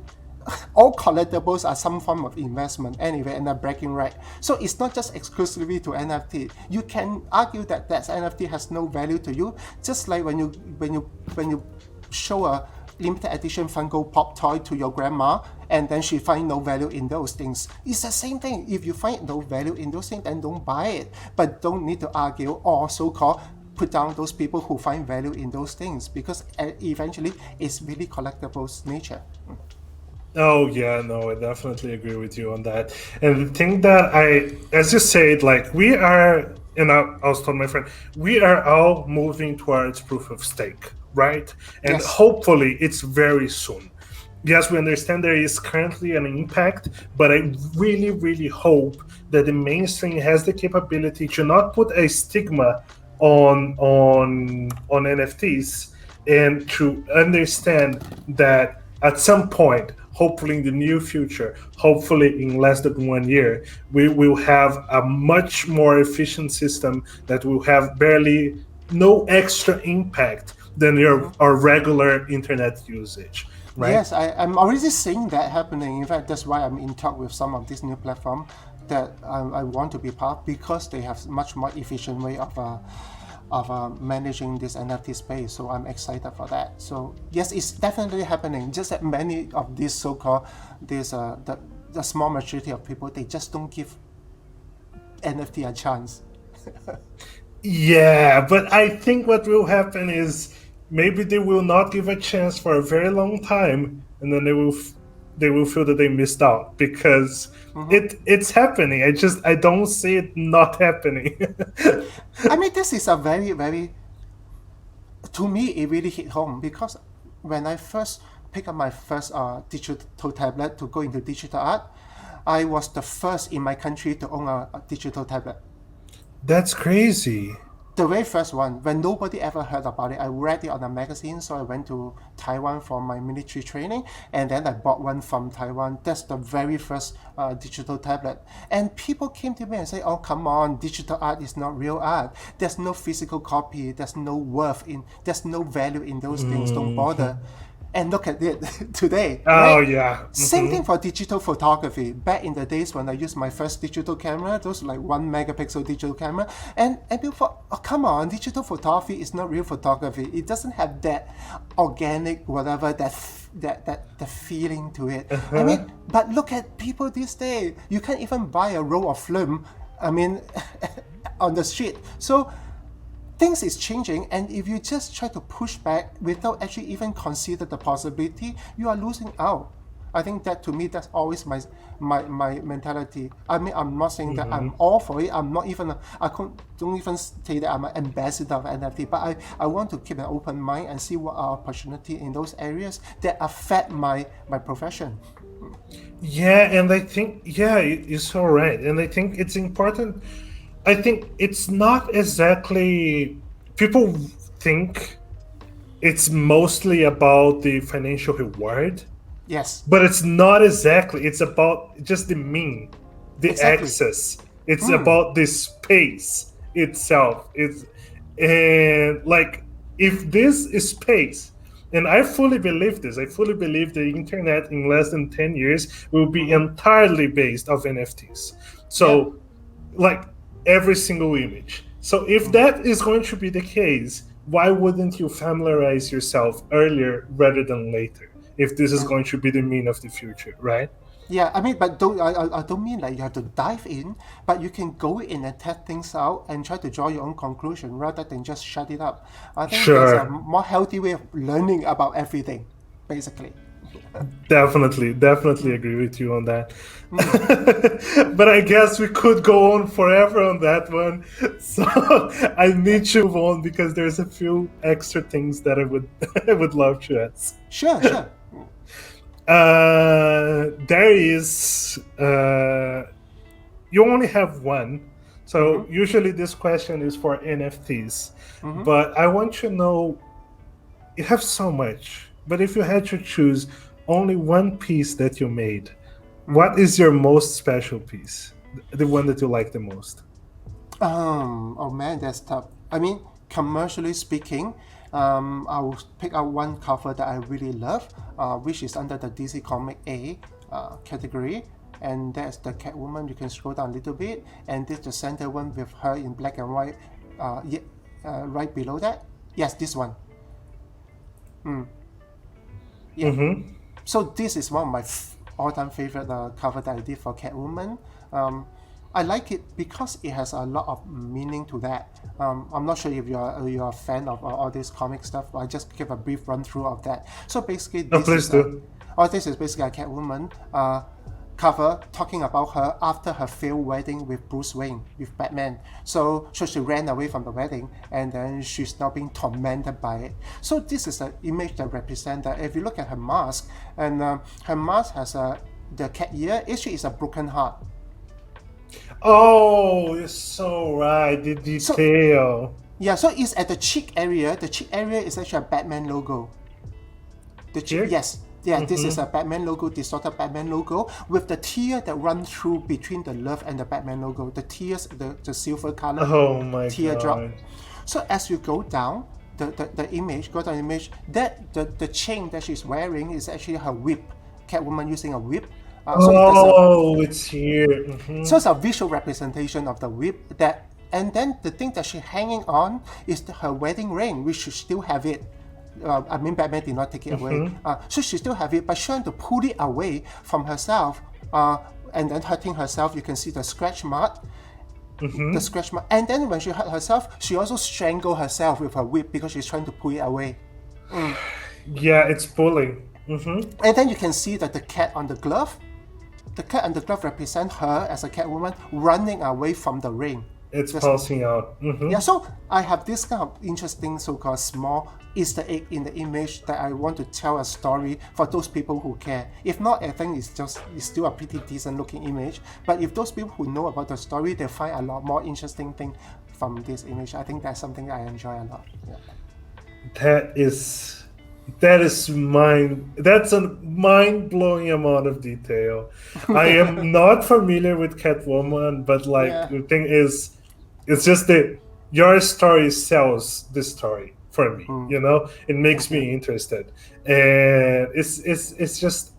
all collectibles are some form of investment anyway, and they're bragging right. So it's not just exclusively to NFT. You can argue that NFT has no value to you, just like when you show a limited edition Funko Pop toy to your grandma and then she find no value in those things. It's the same thing. If you find no value in those things, then don't buy it. But don't need to argue or so-called put down those people who find value in those things, because eventually it's really collectibles nature. Oh yeah, no, I definitely agree with you on that. And the thing that as you said, like we are, and I was telling my friend, we are all moving towards proof of stake, right? And hopefully it's very soon. Yes, we understand there is currently an impact, but I really, really hope that the mainstream has the capability to not put a stigma on NFTs, and to understand that at some point, hopefully in the near future, hopefully in less than 1 year, we will have a much more efficient system that will have barely no extra impact than our regular internet usage. Right? Yes, I'm already seeing that happening. In fact, that's why I'm in talk with some of these new platforms that I want to be part, because they have much more efficient way of managing this NFT space. So I'm excited for that. So yes, it's definitely happening. Just that many of these so-called the small majority of people, they just don't give NFT a chance. Yeah, but I think what will happen is maybe they will not give a chance for a very long time, and then they will feel that they missed out because it's happening. I don't see it not happening. I mean, this is a very, very, to me, it really hit home because when I first picked up my first digital tablet to go into digital art, I was the first in my country to own a digital tablet. That's crazy. The very first one, when nobody ever heard about it, I read it on a magazine, so I went to Taiwan for my military training, and then I bought one from Taiwan. That's the very first digital tablet. And people came to me and say, "Oh, come on, digital art is not real art. There's no physical copy. There's no value in those things. Don't bother." And look at it today, Oh right? yeah. Same thing for digital photography. Back in the days when I used my first digital camera, those like 1 megapixel digital camera, and people thought, oh come on, digital photography is not real photography. It doesn't have that organic whatever that feeling to it. I mean, but look at people these days. You can't even buy a roll of film. I mean, on the street. So things is changing, and if you just try to push back without actually even consider the possibility, you are losing out. I think that to me, that's always my mentality. I mean, I'm not saying that I'm all for it. I'm not even don't even say that I'm an ambassador of NFT, but I want to keep an open mind and see what are opportunity in those areas that affect my profession. Yeah, and I think you're so right, and I think it's important. I think it's not exactly people think it's mostly about the financial reward, Yes, but it's not exactly. It's about just the mean, the exactly. access. It's about the space itself. It's and like if this is space, and I fully believe this. I fully believe the internet in less than 10 years will be entirely based off NFTs. Yeah. So like every single image. So if that is going to be the case, why wouldn't you familiarize yourself earlier rather than later? If this is Yeah. going to be the mean of the future, right? Yeah, I mean, but I don't mean like you have to dive in, but you can go in and test things out and try to draw your own conclusion rather than just shut it up. I think that's a Sure, more healthy way of learning about everything, basically. definitely agree with you on that. But I guess we could go on forever on that one. So I need to move on because there's a few extra things that I would I would love to ask. Sure, sure. There is you only have one. So usually this question is for NFTs, but I want to know you have so much, but if you had to choose only one piece that you made, what is your most special piece? The one that you like the most? Oh man, that's tough. I mean, commercially speaking, I will pick out one cover that I really love, which is under the DC Comic A category, and that's the Catwoman. You can scroll down a little bit, and this is the center one with her in black and white, right below that. Yes, this one. Yeah. So this is one of my all-time favorite cover that I did for Catwoman. I like it because it has a lot of meaning to that. I'm not sure if you're a fan of all this comic stuff, but I just give a brief run through of that. So basically, Oh, please do. this is basically a Catwoman cover talking about her after her failed wedding with Bruce Wayne, with Batman. So she ran away from the wedding, and then she's now being tormented by it. So this is an image that represents that. If you look at her mask, and her mask has the cat ear, actually is a broken heart. Oh, you're so right. The detail. Yeah, so it's at the cheek area. The cheek area is actually a Batman logo. The cheek, Here? yes. Yeah, this is a Batman logo, distorted Batman logo, with the tear that run through between the love and the Batman logo. The tears, the silver color Oh my teardrop. god. So as you go down the image, that the chain that she's wearing is actually her whip. Catwoman using a whip. Oh, it's here. So it's a visual representation of the whip that, and then the thing that she's hanging on is her wedding ring, which she still have it. I mean, Batman did not take it away. So she still have it, but trying to pull it away from herself, and then hurting herself. You can see the scratch mark. the Mm-hmm. scratch mark. And then when she hurt herself, she also strangled herself with her whip because she's trying to pull it away. Yeah, it's pulling. Mm-hmm. And then you can see that the cat on the glove, represent her as a Catwoman running away from the rain. It's Just pulsing out. yeah, Mm-hmm. so I have this kind of interesting so-called small Easter egg in the image that I want to tell a story for those people who care. If not, I think it's still a pretty decent looking image. But if those people who know about the story, they find a lot more interesting thing from this image. I think that's something I enjoy a lot. Yeah. That is that's a mind-blowing amount of detail. I am not familiar with Catwoman, but like Yeah. the thing is, it's just that your story sells this story for me. It makes Thank you. me interested, and it's just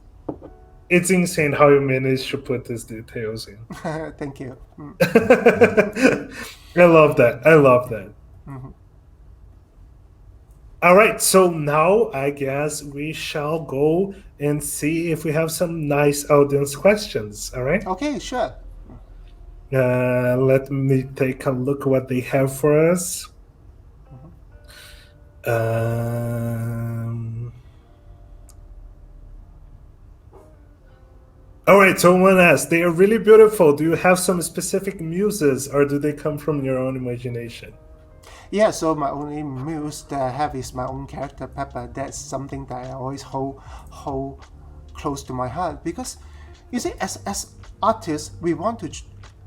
it's insane how you managed to put these details in. Thank you. I love that. I love that. All right, so now I guess we shall go and see if we have some nice audience questions. All right, Okay, sure. let me take a look what they have for us. Um, all right, so one asks, they are really beautiful. Do you have some specific muses, or do they come from your own imagination? Yeah, so my only muse that I have is my own character, Pepper. That's something that I always hold close to my heart because, you see, as artists, we want to.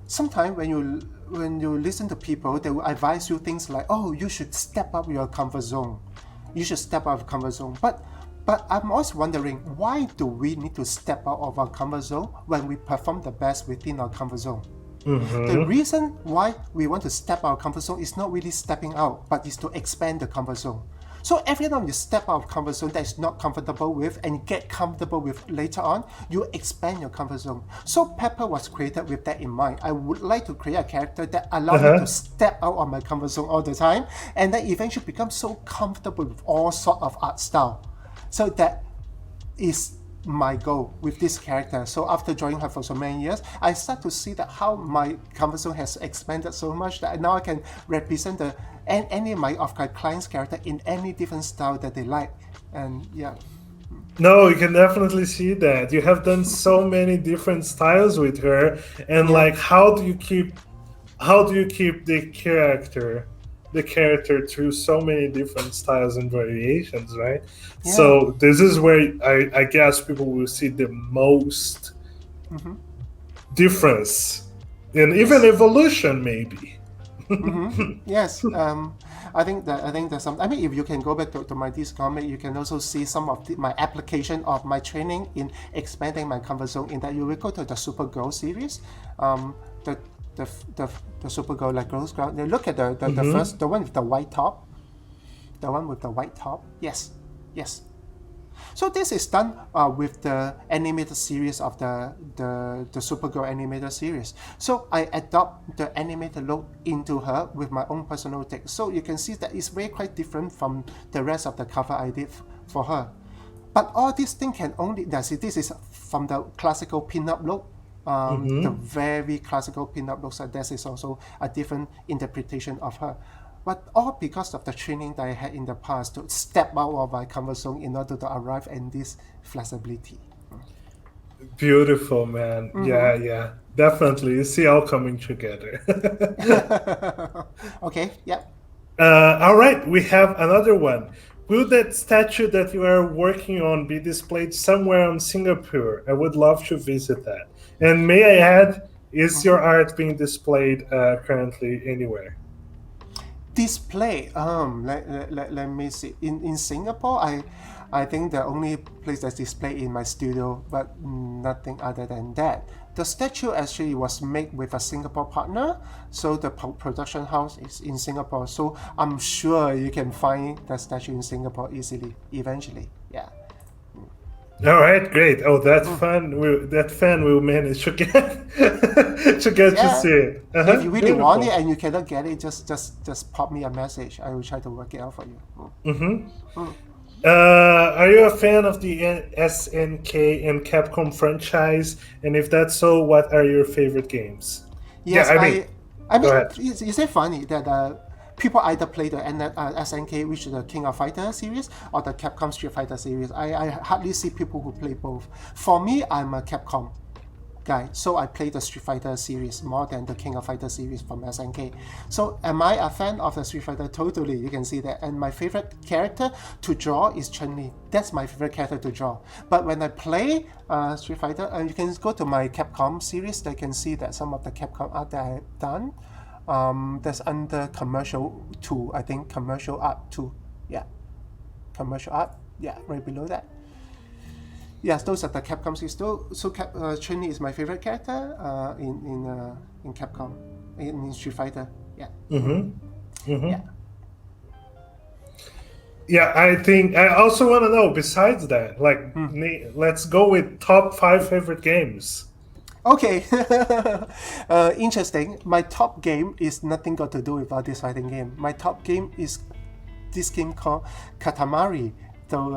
Sometimes when you listen to people, they will advise you things like, "Oh, you should step up your comfort zone. You should step out of comfort zone." But I'm always wondering, why do we need to step out of our comfort zone when we perform the best within our comfort zone? The Mm-hmm. reason why we want to step our comfort zone is not really stepping out, but is to expand the comfort zone. So every time you step out of comfort zone that is not comfortable with and you get comfortable with later on, you expand your comfort zone. So Pepper was created with that in mind. I would like to create a character that allow me to Uh-huh. step out of my comfort zone all the time and then eventually become so comfortable with all sort of art style. So that is my goal with this character. So after drawing her for so many years, I start to see that how my comfort zone has expanded so much that now I can represent any of my clients' character in any different style that they like. And yeah. No, you can definitely see that. You have done so many different styles with her, and Yeah. like how do you keep the character through so many different styles and variations, right? Yeah. So this is where I guess people will see the most difference and even Yes. evolution maybe. Yes. I think there's some. I mean, if you can go back to my this comic, you can also see some of my application of my training in expanding my comfort zone. In that, you will go to the Supergirl series, the the the, the Supergirl like Girls Ground. You look at the Hmm. first, the one with the white top, the one with the white top. Yes, yes. So this is done with the animated series of the Supergirl animated series. So I adopt the animated look into her with my own personal take. So you can see that it's very quite different from the rest of the cover I did for her. But all these things can only, this is from the classical pin-up look. The Hmm. very classical pin-up looks, and this is also a different interpretation of her. But all because of the training that I had in the past to step out of my comfort zone in order to arrive at this flexibility. Beautiful, man. Yeah, yeah, definitely. You see all coming together. Okay, yeah. All right, we have another one. Will that statue that you are working on be displayed somewhere in Singapore? I would love to visit that. And may I add, is your art being displayed currently anywhere? Display. Let me see. In Singapore, I think the only place that's displayed in my studio, but nothing other than that. The statue actually was made with a Singapore partner, so the production house is in Singapore. So I'm sure you can find the statue in Singapore easily, eventually. Yeah. All right, great. Oh, that fan will manage to get to get to Yeah. see it. If Uh-huh. you really want it Beautiful. and you cannot get it, just pop me a message. I will try to work it out for you. Mm-hmm. Are you a fan of the SNK and Capcom franchise? And if that's so, what are your favorite games? Yeah, Yes, I mean, I Go mean, ahead. is it funny that people either play the SNK, which is the King of Fighter series, or the Capcom Street Fighter series? I hardly see people who play both. For me, I'm a Capcom guy, so I play the Street Fighter series more than the King of Fighter series from SNK. So am I a fan of the Street Fighter? Totally, you can see that. And my favorite character to draw is Chun-Li. That's my favorite character to draw. But when I play Street Fighter, you can go to my Capcom series, they can see that some of the Capcom art that I've done, that's under commercial 2, I think commercial art 2. Yeah, commercial art, yeah, right below that. Yes, those are the Capcom series. So Chun-Li is my favorite character in Capcom, in Street Fighter. Yeah. Yeah. Yeah, I think I also want to know, besides that, like, let's go with top 5 favorite games. Okay. Interesting. My top game is nothing got to do with this fighting game. My top game is this game called Katamari. So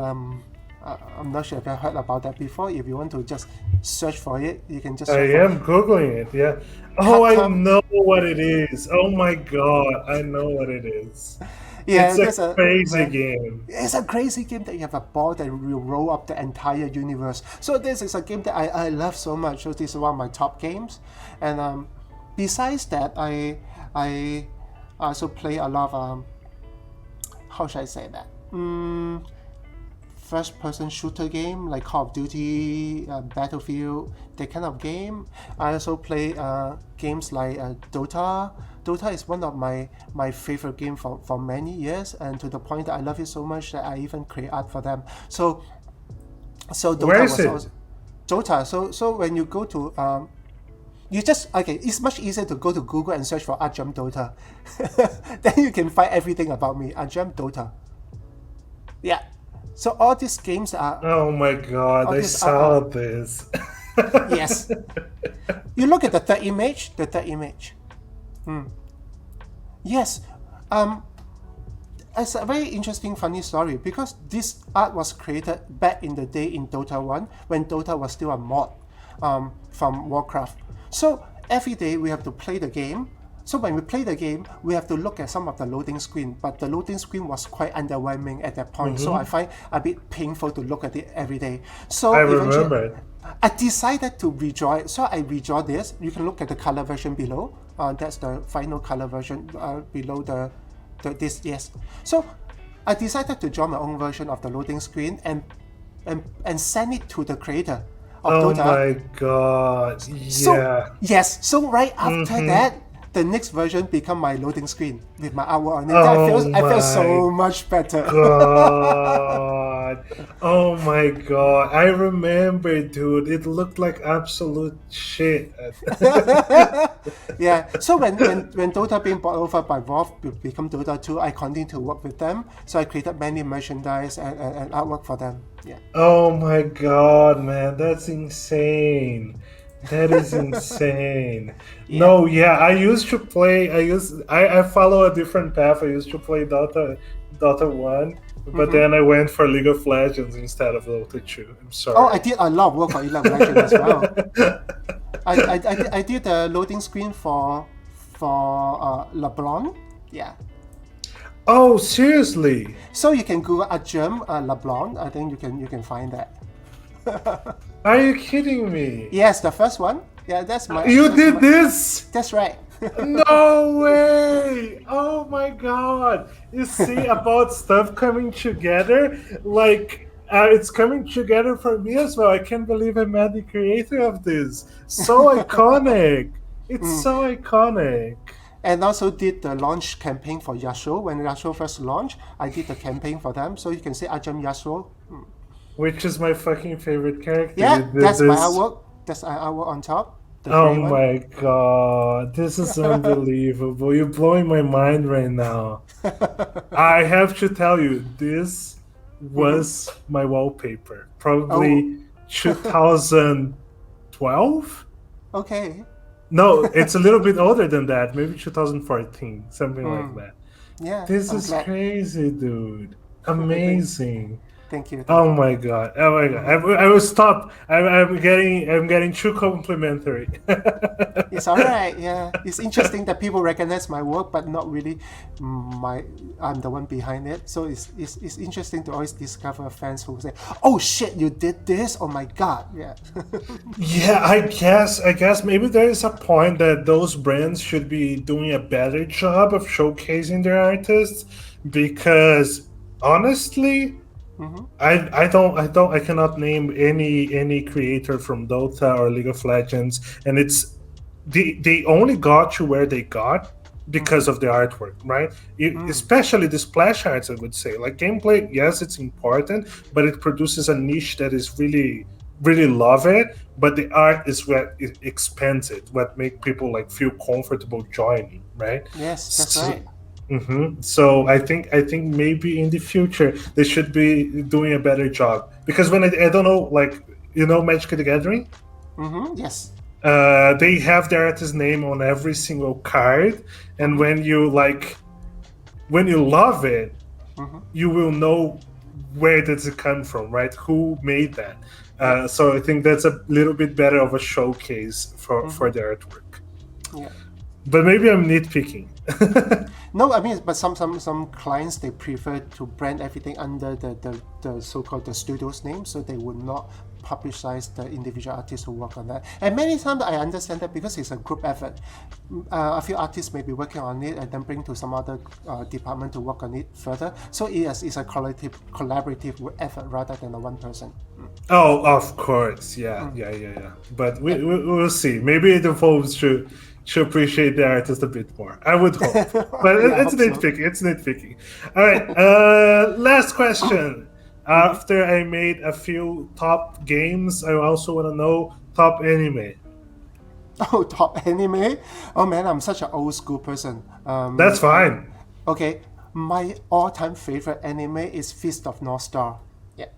I'm not sure if you've heard about that before. If you want to just search for it, you can just search I am Googling it, yeah. Oh, I know what it is. Oh my god, I know what it is. Yeah, it's a crazy game. It's a crazy game that you have a ball that will roll up the entire universe. So this is a game that I love so much. So this is one of my top games. And besides that, I also play a lot of how should I say that? First-person shooter game like Call of Duty, Battlefield, that kind of game. I also play games like Dota. Dota is one of my favorite games for many years, and to the point that I love it so much that I even create art for them. So Dota Where is was it? also Dota. So when you go to you just it's much easier to go to Google and search for Artgerm Dota. Then you can find everything about me. Artgerm Dota. Yeah. So all these games are. Oh my god, I saw this. Yes. You look at the third image. Yes. It's a very interesting, funny story because this art was created back in the day in Dota 1 when Dota was still a mod from Warcraft. So every day we have to play the game. So when we play the game, we have to look at some of the loading screen, but the loading screen was quite underwhelming at that point. So I find a bit painful to look at it every day. So I remember it. I decided to redraw it. So I redraw this. You can look at the color version below. That's the final color version below this. Yes. So I decided to draw my own version of the loading screen and send it to the creator of Dota. Oh my god! Yeah. So right after that, the next version become my loading screen with my artwork on it. I feel so much better. God. Oh my god. I remember, dude. It looked like absolute shit. Yeah. So when Dota being bought over by Valve to become Dota 2, I continued to work with them. So I created many merchandise and artwork for them. Yeah. Oh my god, man. That's insane. That is insane. Yeah. No, yeah, I follow a different path. I used to play Dota 1, but then I went for League of Legends instead of Dota 2. I'm sorry. Oh, I did a lot of work for League of Legends as well. I did the loading screen for LeBlanc. Yeah. Oh, seriously? So you can Google Artgerm LeBlanc. I think you can find that. Are you kidding me? Yes, the first one. Yeah, that's my. You did this? That's right. No way! Oh my god! You see about stuff coming together? Like, it's coming together for me as well. I can't believe I met the creator of this. So iconic! It's so iconic. And also did the launch campaign for Yasuo. When Yasuo first launched, I did the campaign for them. So you can say Artgerm Yasuo. Which is my fucking favorite character. Yeah, that's my artwork. That's my artwork on top. Oh my god, this is unbelievable. You're blowing my mind right now. I have to tell you, this was my wallpaper. Probably 2012? Okay. No, it's a little bit older than that. Maybe 2014, something like that. Yeah. This is crazy, dude. Amazing. Thank you. Thank Oh you. my god! Oh my god! I will stop. I'm getting too complimentary. It's all right. Yeah, it's interesting that people recognize my work, but not really my. I'm the one behind it. So it's interesting to always discover fans who say, "Oh shit, you did this! Oh my god!" Yeah. Yeah, I guess maybe there is a point that those brands should be doing a better job of showcasing their artists because honestly, I cannot name any creator from Dota or League of Legends, and they only got to where they got because of the artwork, right? Especially the splash arts, I would say. Like gameplay, yes, it's important, but it produces a niche that is really love it. But the art is what it expands it, what make people like feel comfortable joining, right? Yes, that's So, right. so I think maybe in the future they should be doing a better job because when I don't know, like Magic the Gathering, Yes. they have the artist's name on every single card, and when you love it, you will know where does it come from, right? Who made that? Yeah. So I think that's a little bit better of a showcase for the artwork. Yeah. But maybe I'm nitpicking. No, I mean, but some clients they prefer to brand everything under the so-called the studio's name, so they would not publicize the individual artists who work on that. And many times I understand that because it's a group effort. A few artists may be working on it and then bring to some other department to work on it further. So it's a collaborative effort rather than a one person. Oh, of course, yeah. But we'll see. Maybe the folks should appreciate the artist a bit more. I would hope, but Yeah, I it's hope so. nitpicking. It's nitpicking. All right. Last question. After I made a few top games, I also want to know top anime. Oh, top anime? Oh man, I'm such an old school person. That's fine. Okay, my all-time favorite anime is Fist of North Star. Yeah.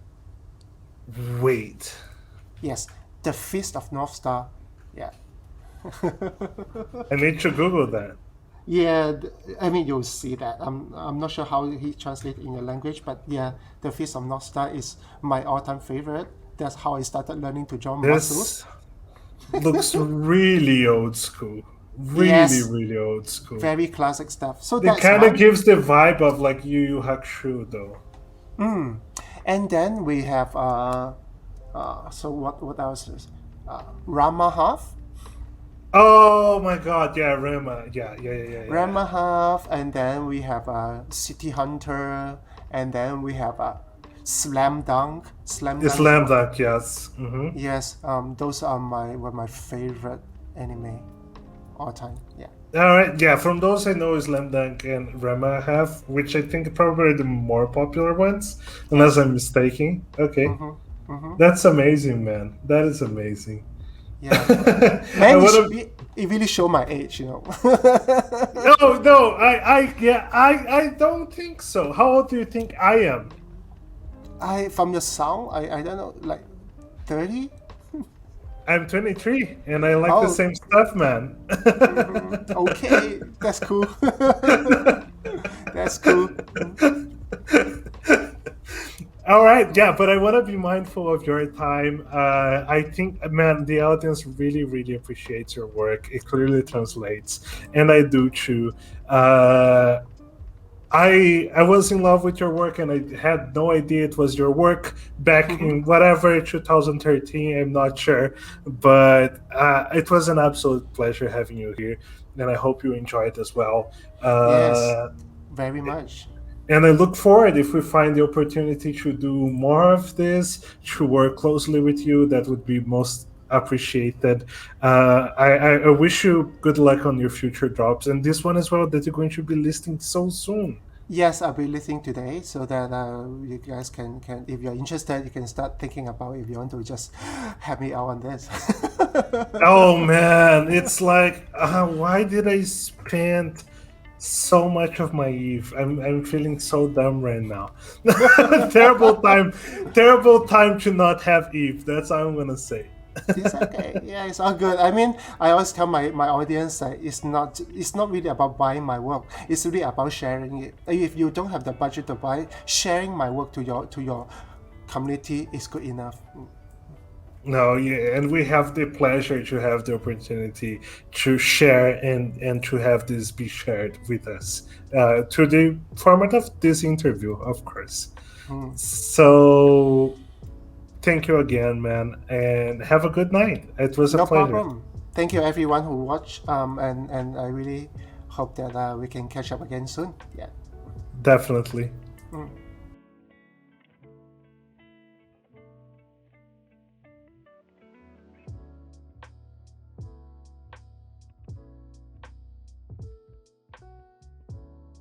Wait. Yes, the Fist of North Star. Yeah. I need to Google that. Yeah, I mean you'll see that. I'm not sure how he translates in your language, but yeah, the Fist of North Star is my all-time favorite. That's how I started learning to draw muscles. This looks really old school. Really, Yes, really old school. very classic stuff. So It that's kind of one. gives the vibe of like Yu Yu Hakusho, though. And then we have so what else is Rama Half, Oh my god, yeah, Rema. Yeah. Rama Half, and then we have City Hunter, and then we have Slam Dunk. Slam The Dunk. Slam Dunk, yes. Yes, those are my favorite anime all time. Yeah. Alright, yeah, from those I know Slam Dunk and Rema have, which I think are probably the more popular ones, unless I'm mistaken. Okay. That's amazing, man. That is amazing. Yeah. I Man, wanna it really show my age, you know. No, I don't think so. How old do you think I am? From your sound, I don't know, like 30. I'm 23 and I like the Oh. same stuff, man. Okay, that's cool. That's cool. All right, yeah, but I want to be mindful of your time. I think, man, the audience really, really appreciates your work. It clearly translates, and I do too. I was in love with your work, and I had no idea it was your work back in whatever 2013. I'm not sure, but it was an absolute pleasure having you here, and I hope you enjoy it as well. Yes, very much. And I look forward if we find the opportunity to do more of this, to work closely with you. That would be most appreciated. I wish you good luck on your future drops and this one as well that you're going to be listing so soon. Yes, I'll be listening today so that you guys can if you're interested, you can start thinking about if you want to just have me out on this. Oh man, it's like why did I spend so much of my eve? I'm feeling so dumb right now. Terrible time to not have Eve. That's all I'm gonna say. It's okay. Yeah, it's all good. I mean, I always tell my audience that it's not really about buying my work. It's really about sharing it. If you don't have the budget to buy, sharing my work to your community is good enough. No, yeah, and we have the pleasure to have the opportunity to share and to have this be shared with us through the format of this interview, of course. So, thank you again, man, and have a good night. It was a No pleasure. problem. Thank you everyone who watched, and I really hope that we can catch up again soon. Yeah. Definitely.